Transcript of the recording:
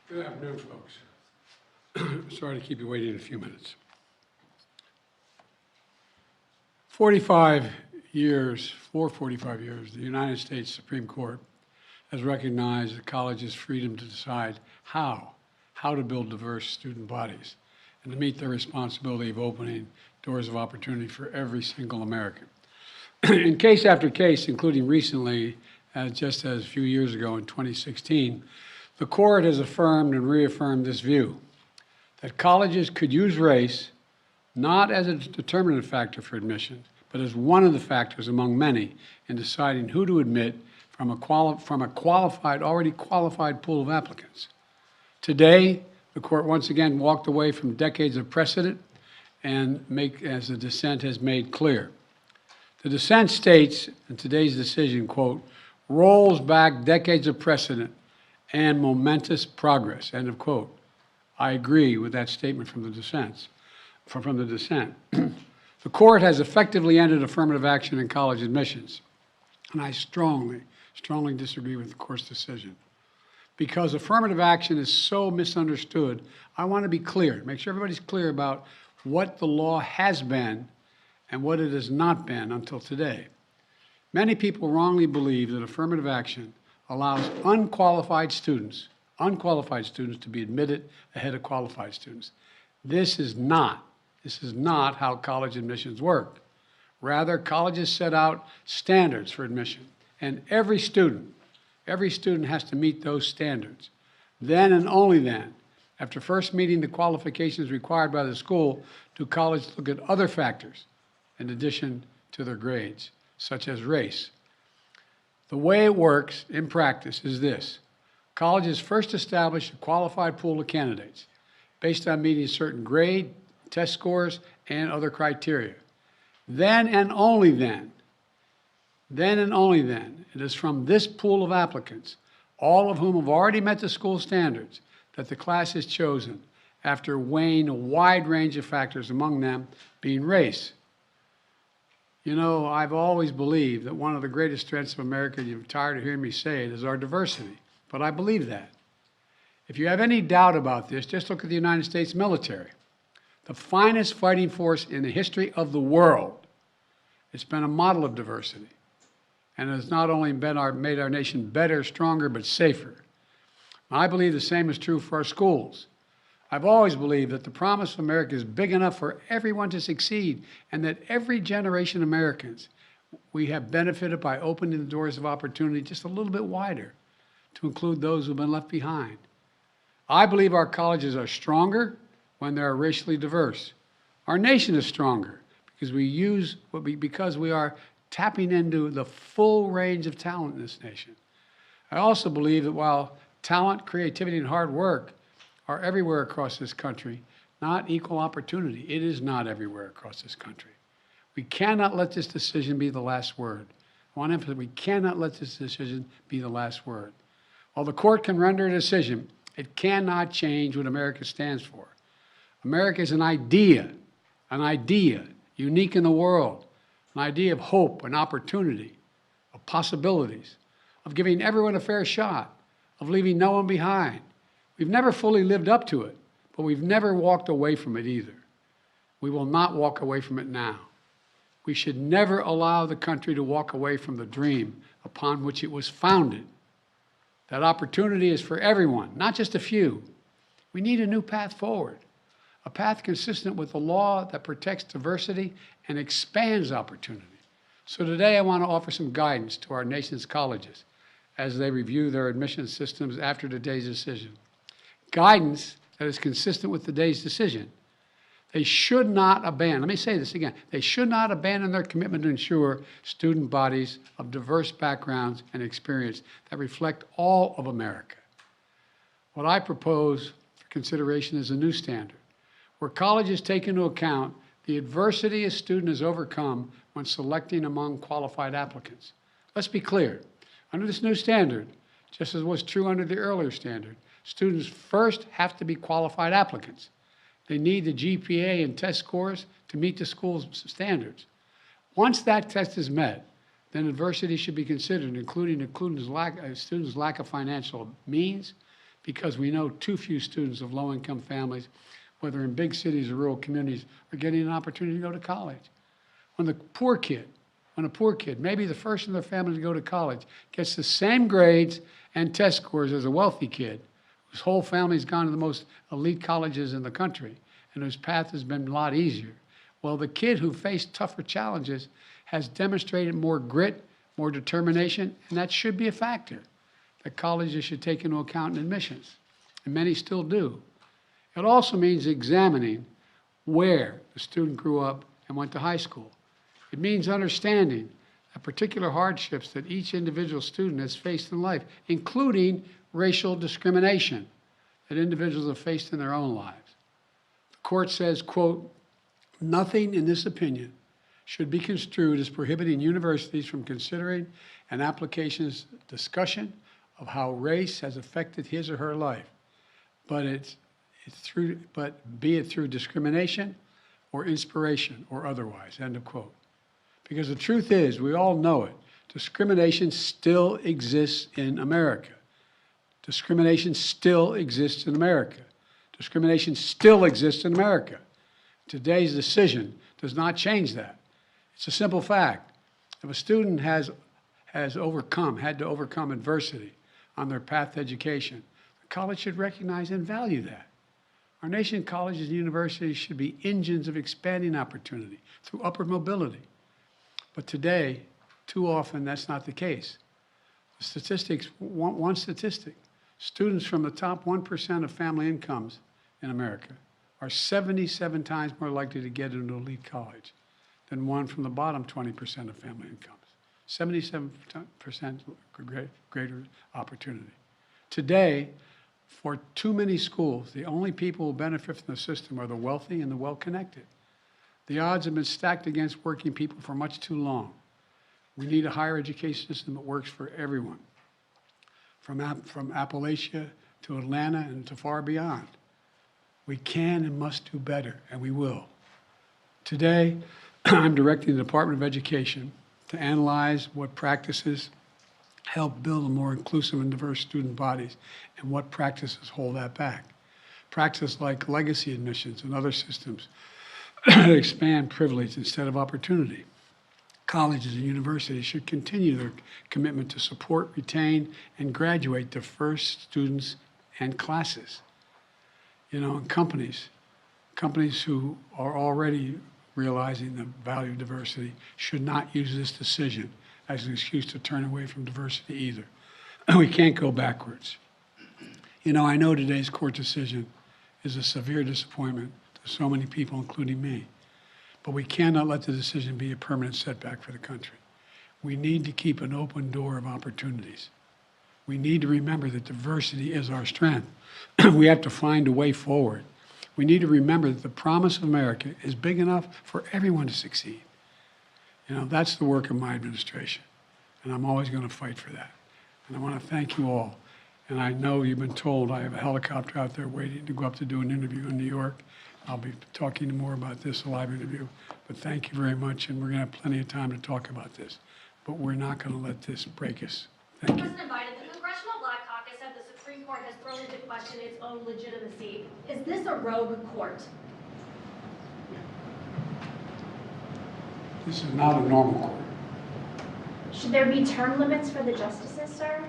Good afternoon, folks. Sorry to keep you waiting a few minutes. 45 years, the United States Supreme Court has recognized the college's freedom to decide how to build diverse student bodies and to meet their responsibility of opening doors of opportunity for every single American. In case after case, including recently, just as a few years ago in 2016, the court has affirmed and reaffirmed this view, that colleges could use race not as a determinative factor for admission, but as one of the factors among many in deciding who to admit from a already qualified pool of applicants. Today, the court once again walked away from decades of precedent and as the dissent has made clear. The dissent states in today's decision, quote, rolls back decades of precedent and momentous progress, end of quote. I agree with that statement from the dissent. The court has effectively ended affirmative action in college admissions, and I strongly disagree with the court's decision. Because affirmative action is so misunderstood, I want to be clear, make sure everybody's clear about what the law has been and what it has not been until today. Many people wrongly believe that affirmative action allows unqualified students to be admitted ahead of qualified students. This is not how college admissions work. Rather, colleges set out standards for admission, and every student has to meet those standards. Then and only then, after first meeting the qualifications required by the school, do colleges look at other factors in addition to their grades, such as race. The way it works in practice is this. Colleges first establish a qualified pool of candidates based on meeting certain grade, test scores, and other criteria. Then and only then, it is from this pool of applicants, all of whom have already met the school standards, that the class is chosen after weighing a wide range of factors, among them being race. You know, I've always believed that one of the greatest strengths of America, you're tired of hearing me say it, is our diversity. But I believe that. If you have any doubt about this, just look at the United States military. The finest fighting force in the history of the world. It's been a model of diversity. And has not only made our nation better, stronger, but safer. I believe the same is true for our schools. I've always believed that the promise of America is big enough for everyone to succeed, and that every generation of Americans, we have benefited by opening the doors of opportunity just a little bit wider to include those who've been left behind. I believe our colleges are stronger when they're racially diverse. Our nation is stronger because we are tapping into the full range of talent in this nation. I also believe that while talent, creativity, and hard work are everywhere across this country, not equal opportunity. It is not everywhere across this country. We cannot let this decision be the last word. I want to emphasize, we cannot let this decision be the last word. While the court can render a decision, it cannot change what America stands for. America is an idea unique in the world, an idea of hope and opportunity, of possibilities, of giving everyone a fair shot, of leaving no one behind. We've never fully lived up to it, but we've never walked away from it either. We will not walk away from it now. We should never allow the country to walk away from the dream upon which it was founded. That opportunity is for everyone, not just a few. We need a new path forward, a path consistent with the law that protects diversity and expands opportunity. So today I want to offer some guidance to our nation's colleges as they review their admission systems after today's decision. Guidance that is consistent with today's decision. They should not abandon, let me say this again, they should not abandon their commitment to ensure student bodies of diverse backgrounds and experience that reflect all of America. What I propose for consideration is a new standard, where colleges take into account the adversity a student has overcome when selecting among qualified applicants. Let's be clear, under this new standard, just as was true under the earlier standard, students first have to be qualified applicants. They need the GPA and test scores to meet the school's standards. Once that test is met, then adversity should be considered, including students' lack of financial means, because we know too few students of low-income families, whether in big cities or rural communities, are getting an opportunity to go to college. When a poor kid, maybe the first in their family to go to college, gets the same grades and test scores as a wealthy kid, whose whole family's gone to the most elite colleges in the country, and whose path has been a lot easier. Well, the kid who faced tougher challenges has demonstrated more grit, more determination, and that should be a factor that colleges should take into account in admissions, and many still do. It also means examining where the student grew up and went to high school. It means understanding the particular hardships that each individual student has faced in life, including racial discrimination that individuals have faced in their own lives. The court says, quote, "Nothing in this opinion should be construed as prohibiting universities from considering an application's discussion of how race has affected his or her life, but be it through discrimination or inspiration or otherwise," end of quote. Because the truth is, we all know it, discrimination still exists in America. Discrimination still exists in America. Discrimination still exists in America. Today's decision does not change that. It's a simple fact. If a student had to overcome adversity on their path to education, the college should recognize and value that. Our nation's colleges and universities should be engines of expanding opportunity through upward mobility. But today, too often, that's not the case. The statistics, one statistic, students from the top 1% of family incomes in America are 77 times more likely to get into elite college than one from the bottom 20% of family incomes. 77% greater opportunity. Today, for too many schools, the only people who benefit from the system are the wealthy and the well-connected. The odds have been stacked against working people for much too long. We need a higher education system that works for everyone, from Appalachia to Atlanta and to far beyond. We can and must do better, and we will. Today, I'm directing the Department of Education to analyze what practices help build a more inclusive and diverse student bodies and what practices hold that back. Practices like legacy admissions and other systems expand privilege instead of opportunity. Colleges and universities should continue their commitment to support, retain, and graduate diverse students and classes. You know, and companies who are already realizing the value of diversity should not use this decision as an excuse to turn away from diversity either. We can't go backwards. You know, I know today's court decision is a severe disappointment to so many people, including me. But we cannot let the decision be a permanent setback for the country. We need to keep an open door of opportunities. We need to remember that diversity is our strength. We have to find a way forward. We need to remember that the promise of America is big enough for everyone to succeed. You know, that's the work of my administration, and I'm always going to fight for that. And I want to thank you all. And I know you've been told I have a helicopter out there waiting to go up to do an interview in New York. I'll be talking more about this, a live interview. But thank you very much, and we're going to have plenty of time to talk about this. But we're not going to let this break us. Thank you. President Biden, the Congressional Black Caucus said the Supreme Court has thrown into question its own legitimacy. Is this a rogue court? This is not a normal court. Should there be term limits for the justices, sir?